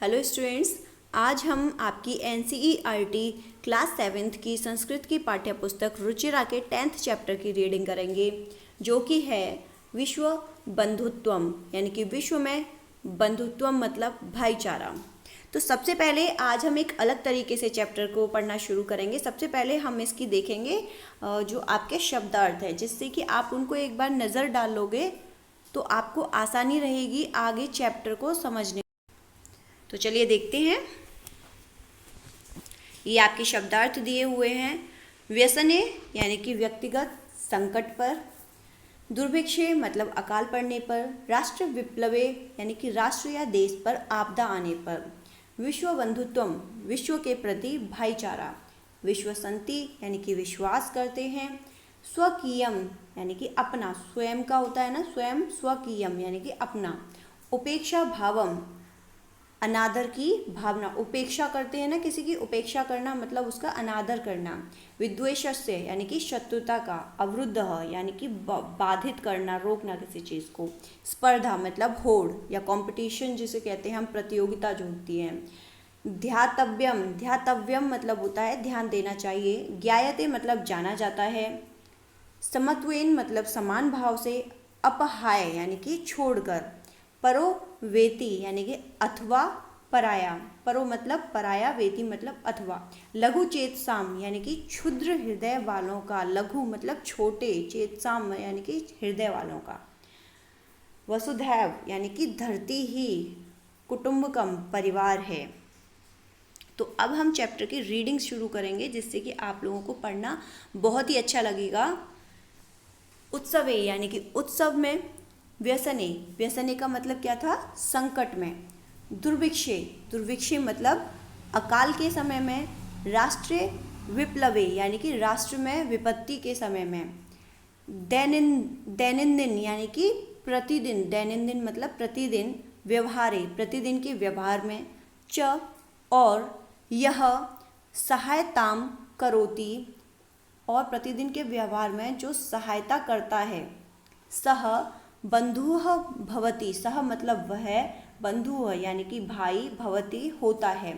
Hello students, आज हम आपकी एनसीईआरटी क्लास 7th की संस्कृत की पाठ्य पुस्तक रुचिरा के 10th चैप्टर की रीडिंग करेंगे, जो कि है विश्व बंधुत्वम, यानी कि विश्व में बंधुत्वम मतलब भाईचारा। तो सबसे पहले आज हम एक अलग तरीके से चैप्टर को पढ़ना शुरू करेंगे। सबसे पहले हम इसकी देखेंगे जो आपके शब्दार्थ है, जिससे कि आप उनको एक बार नज़र डाल लोगे तो आपको आसानी रहेगी आगे चैप्टर को समझने। तो चलिए देखते हैं। ये आपके शब्दार्थ दिए हुए हैं। व्यसने यानी कि व्यक्तिगत संकट पर, दुर्भिक्षे मतलब अकाल पड़ने पर, राष्ट्र विप्लवे यानी कि राष्ट्र या देश पर आपदा आने पर, विश्व बंधुत्वम विश्व के प्रति भाईचारा, विश्व संति यानी कि विश्वास करते हैं, स्वकीयम यानी कि अपना, स्वयं का होता है ना, स्वयं स्वकीयम यानी कि अपना, उपेक्षा भावम अनादर की भावना, उपेक्षा करते हैं ना, किसी की उपेक्षा करना मतलब उसका अनादर करना, विद्वेषस्य यानी कि शत्रुता का, अवरुद्ध यानी कि बाधित करना, रोकना किसी चीज़ को, स्पर्धा मतलब होड़ या कंपटीशन जिसे कहते हैं हम, प्रतियोगिता जो होती है, ध्यातव्यम, ध्यातव्यम मतलब होता है ध्यान देना चाहिए, ज्ञायते मतलब जाना जाता है, समत्वेन मतलब समान भाव से, अपहाय यानी कि छोड़कर, परो वेति यानी कि अथवा पराया, परो मतलब पराया, वेति मतलब अथवा, लघु चेतसाम यानी कि क्षुद्र हृदय वालों का, लघु मतलब छोटे, चेतसाम यानी कि हृदय वालों का, वसुधैव यानी कि धरती ही कुटुंबकम परिवार है। तो अब हम चैप्टर की रीडिंग शुरू करेंगे, जिससे कि आप लोगों को पढ़ना बहुत ही अच्छा लगेगा। उत्सवे यानी कि उत्सव में, व्यसने, व्यसने का मतलब क्या था, संकट में, दुर्भिक्षे, दुर्भिक्षे मतलब अकाल के समय में, राष्ट्रीय विप्लवे यानी कि राष्ट्र में विपत्ति के समय में, दैनंदिन यानी कि प्रतिदिन, दैनंदिन मतलब प्रतिदिन, व्यवहारे प्रतिदिन के व्यवहार में, च और यह सहायताम करोति और प्रतिदिन के व्यवहार में जो सहायता करता है, सह बंधुः भवति, सह मतलब वह, बंधु यानी कि भाई, भवति होता है,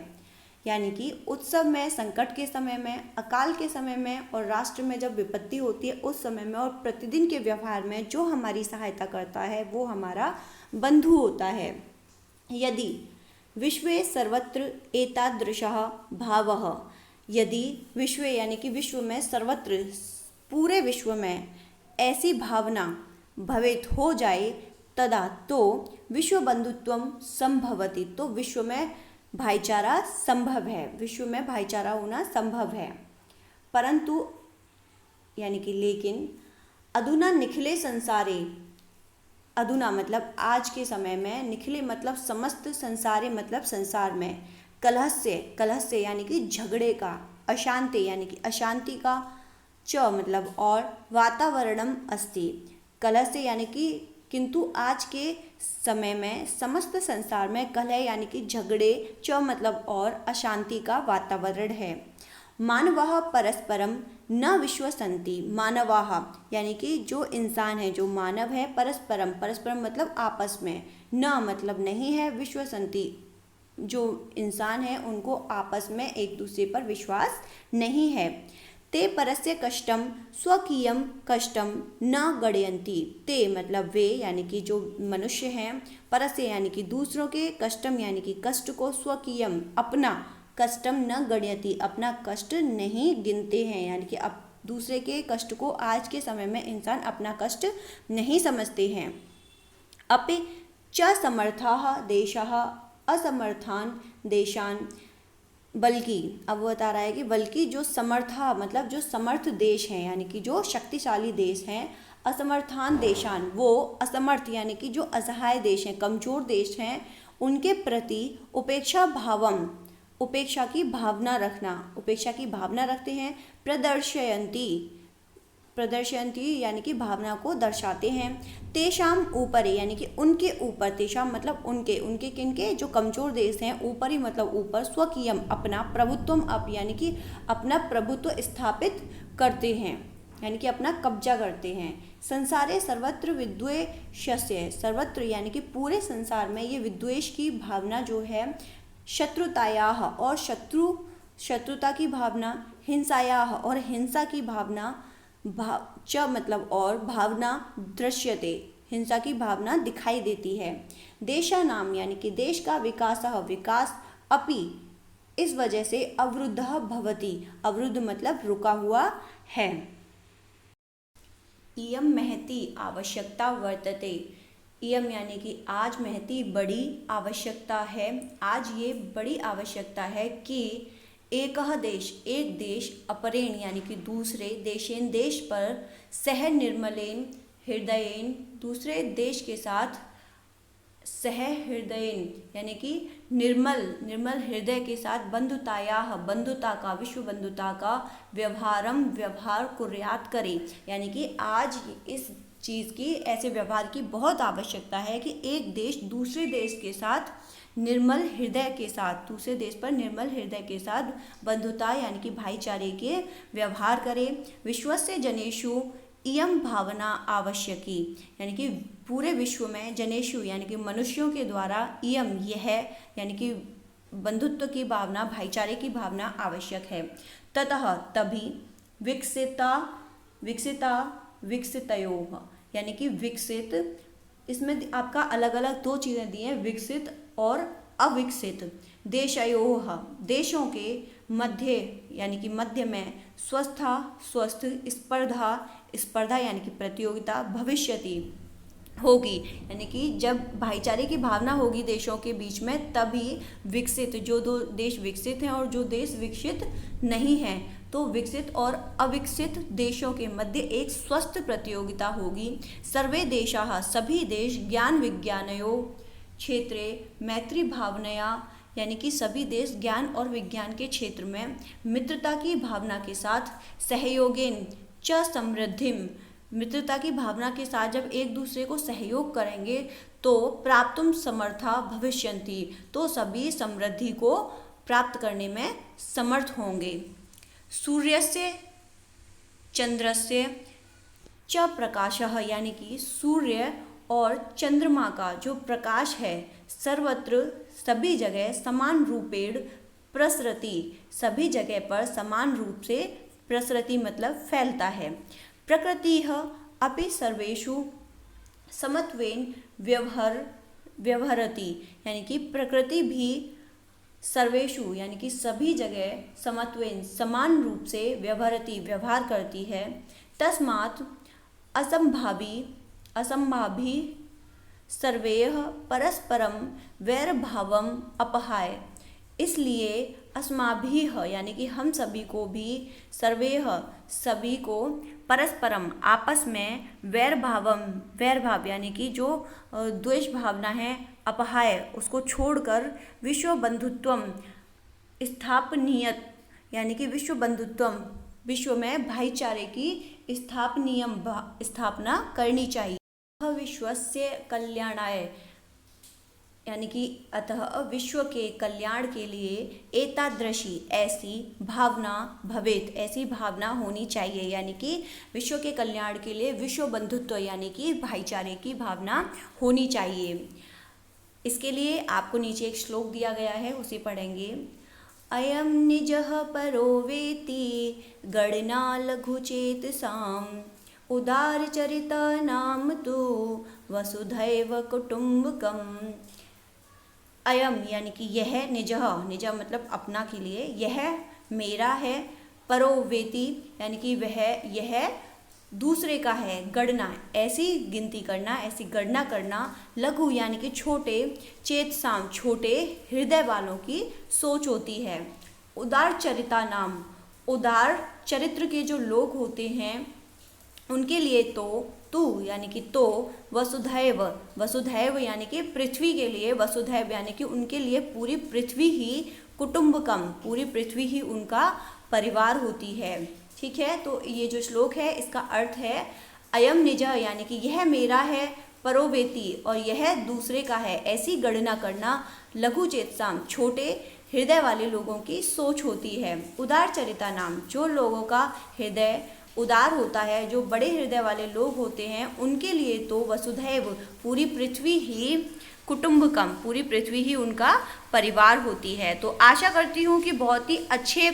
यानी कि उत्सव में, संकट के समय में, अकाल के समय में और राष्ट्र में जब विपत्ति होती है उस समय में, और प्रतिदिन के व्यवहार में जो हमारी सहायता करता है वो हमारा बंधु होता है। यदि विश्वे सर्वत्र एतादृशः भावः, यदि विश्व यानी कि विश्व में, सर्वत्र पूरे विश्व में ऐसी भावना भवेत हो जाए, तदा तो विश्व बंधुत्वम संभवति, तो विश्व में भाईचारा संभव है, विश्व में भाईचारा होना संभव है। परंतु यानी कि लेकिन, अधुना निखिले संसारे, अधुना मतलब आज के समय में, निखिले मतलब समस्त, संसारे मतलब संसार में, कलहस्य, कलहस्य यानी कि झगड़े का, अशांति यानी कि अशांति का, च मतलब और, वातावरणम अस्ति, कलहस्य यानी कि किंतु आज के समय में समस्त संसार में कलह यानी कि झगड़े, च मतलब और, अशांति का वातावरण है। मानवाः परस्परम न विश्वसन्ति, मानवाः यानी कि जो इंसान है, जो मानव है, परस्परम, परस्परम मतलब आपस में, न मतलब नहीं है, विश्वसन्ति जो इंसान है उनको आपस में एक दूसरे पर विश्वास नहीं है। ते परस्य कष्टम स्वकीयम कष्टम न गणयन्ति, ते मतलब वे यानी कि जो मनुष्य हैं, परस्य यानी कि दूसरों के, कष्टम यानी कि कष्ट को, स्वकीयम अपना, कष्टम न गणयति अपना कष्ट नहीं गिनते हैं, यानी कि अब दूसरे के कष्ट को आज के समय में इंसान अपना कष्ट नहीं समझते हैं। अपि च समर्थाः देशाः असमर्थान देशान, बल्कि, अब वो बता रहा है कि बल्कि जो समर्था मतलब जो समर्थ देश हैं, यानी कि जो शक्तिशाली देश हैं, असमर्थान देशान वो असमर्थ यानी कि जो असहाय देश हैं, कमजोर देश हैं, उनके प्रति उपेक्षा भावम, उपेक्षा की भावना रखना, उपेक्षा की भावना रखते हैं, प्रदर्शयन्ति, प्रदर्शयन्ति यानी कि भावना को दर्शाते हैं, तेषाम ऊपरे यानी कि उनके ऊपर, तेषाम मतलब उनके, उनके किनके, जो कमजोर देश हैं, ऊपरी मतलब ऊपर, स्वकीयम अपना, प्रभुत्वम अप यानी कि अपना प्रभुत्व स्थापित करते हैं, यानी कि अपना कब्जा करते हैं। संसारे सर्वत्र विद्वेषस्य, सर्वत्र यानी कि पूरे संसार में ये विद्वेष की भावना जो है शत्रुतायाः और शत्रुता की भावना, हिंसायाः और हिंसा की भावना, च मतलब और, भावना दृश्यते, हिंसा की भावना दिखाई देती है। देशानाम यानी कि देश का विकासः विकास, अपि इस वजह से अवरुद्धः भवति, अवरुद्ध मतलब रुका हुआ है। इयं महती आवश्यकता वर्तते, इयम यानी कि आज महती बड़ी आवश्यकता है, आज ये बड़ी आवश्यकता है कि एकः देश एक देश, अपरेण यानी कि दूसरे, देशेन देश पर, सह निर्मलेन हृदयेन दूसरे देश के साथ, सह हृदयेन यानी कि निर्मल हृदय के साथ, बंधुतायाः बंधुता का, विश्व बंधुता का, व्यवहारम व्यवहार कुर्यात करे, यानी कि आज इस चीज़ की, ऐसे व्यवहार की बहुत आवश्यकता है कि एक देश दूसरे देश के साथ निर्मल हृदय के साथ, दूसरे देश पर निर्मल हृदय के साथ बंधुता यानी कि भाईचारे के व्यवहार करे। विश्वस्य जनेषु इयं भावना आवश्यकी, यानी कि पूरे विश्व में, जनेषु यानी कि मनुष्यों के द्वारा, इयम यह यानी कि बंधुत्व की भावना, भाईचारे की भावना आवश्यक है। ततः तभी विकसितयोः यानी कि विकसित, इसमें आपका अलग अलग दो चीज़ें दी हैं, विकसित और अविकसित। देशयोः देशों के मध्य यानी कि मध्य में, स्वस्थ स्पर्धा यानी कि प्रतियोगिता, भविष्यति होगी, यानी कि जब भाईचारे की भावना होगी देशों के बीच में, तभी विकसित, जो दो देश विकसित हैं और जो देश विकसित नहीं हैं, तो विकसित और अविकसित देशों के मध्य एक स्वस्थ प्रतियोगिता होगी। सर्वे देशाः सभी देश, ज्ञान विज्ञानयोः क्षेत्रे मैत्री भावनया यानी कि सभी देश ज्ञान और विज्ञान के क्षेत्र में मित्रता की भावना के साथ, सहयोगेन च समृद्धिम मित्रता की भावना के साथ जब एक दूसरे को सहयोग करेंगे तो प्राप्तुम समर्था भविष्यन्ति, तो सभी समृद्धि को प्राप्त करने में समर्थ होंगे। सूर्यस्य चंद्रस्य च प्रकाशः यानी कि सूर्य और चंद्रमा का जो प्रकाश है, सर्वत्र सभी जगह समान रूपेण प्रसरति, सभी जगह पर समान रूप से, प्रसरति मतलब फैलता है। प्रकृतिः अपि सर्वेषु समत्वेन व्यवहरति, यानी कि प्रकृति भी सर्वेषु यानी कि सभी जगह, समत्वेन समान रूप से, व्यवहरति व्यवहार करती है। तस्मात् असंभावी सर्वैः परस्परम वैरभावम अपहाय, इसलिए अस्माभिः यानी कि हम सभी को भी, सर्वैः सभी को, परस्परम आपस में, वैरभाव यानी कि जो द्वेष भावना है, अपहाय उसको छोड़कर, विश्व बंधुत्वम स्थापनीयत यानी कि विश्व बंधुत्वम, विश्व में भाईचारे की स्थापना करनी चाहिए। विश्वस्य कल्याणाय यानी कि अतः विश्व के कल्याण के लिए एतादृशी ऐसी भावना भवेत, ऐसी भावना होनी चाहिए, यानी कि विश्व के कल्याण के लिए विश्व बंधुत्व यानी कि भाईचारे की भावना होनी चाहिए। इसके लिए आपको नीचे एक श्लोक दिया गया है, उसे पढ़ेंगे। अयम निजः परो वेति गणना लघुचेतसाम् उदारचरिता नाम तो वसुधैव कुटुम्बकम्। अयम यानी कि यह, निजः मतलब अपना के लिए, यह मेरा है, परो वेति यानी कि वह, यह दूसरे का है, गणना ऐसी गिनती करना, ऐसी गणना करना, लघु यानी कि छोटे, चेतसाम छोटे हृदय वालों की सोच होती है। उदार चरिता नाम, उदार चरित्र के जो लोग होते हैं उनके लिए तू यानी कि तो, वसुधैव यानी कि पृथ्वी के लिए, वसुधैव यानी कि उनके लिए पूरी पृथ्वी ही, कुटुम्बकम पूरी पृथ्वी ही उनका परिवार होती है। ठीक है, तो ये जो श्लोक है इसका अर्थ है अयम निज यानी कि यह मेरा है, परोवेति और यह दूसरे का है, ऐसी गणना करना, लघु चेतसाम छोटे हृदय वाले लोगों की सोच होती है। उदार चरिता नाम, जो लोगों का हृदय उदार होता है, जो बड़े हृदय वाले लोग होते हैं, उनके लिए तो वसुधैव पूरी पृथ्वी ही, कुटुंबकम, पूरी पृथ्वी ही उनका परिवार होती है। तो आशा करती हूँ कि बहुत ही अच्छे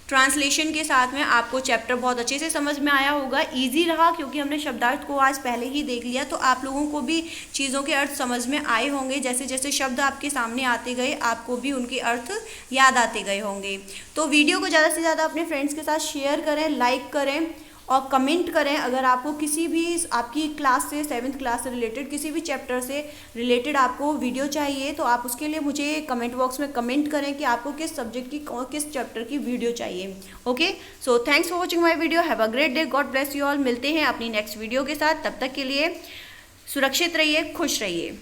ट्रांसलेशन के साथ में आपको चैप्टर बहुत अच्छे से समझ में आया होगा। इजी रहा क्योंकि हमने शब्दार्थ को आज पहले ही देख लिया, तो आप लोगों को भी चीज़ों के अर्थ समझ में आए होंगे। जैसे जैसे शब्द आपके सामने आते गए आपको भी उनके अर्थ याद आते गए होंगे। तो वीडियो को ज़्यादा से ज़्यादा अपने फ्रेंड्स के साथ शेयर करें, लाइक करें और कमेंट करें। अगर आपको किसी भी आपकी क्लास से 7th क्लास से रिलेटेड किसी भी चैप्टर से रिलेटेड आपको वीडियो चाहिए तो आप उसके लिए मुझे कमेंट बॉक्स में कमेंट करें कि आपको किस सब्जेक्ट की और किस चैप्टर की वीडियो चाहिए। Okay, so thanks for watching my video. Have a great day, God bless you all. मिलते हैं अपनी नेक्स्ट वीडियो के साथ, तब तक के लिए सुरक्षित रहिए, खुश रहिए।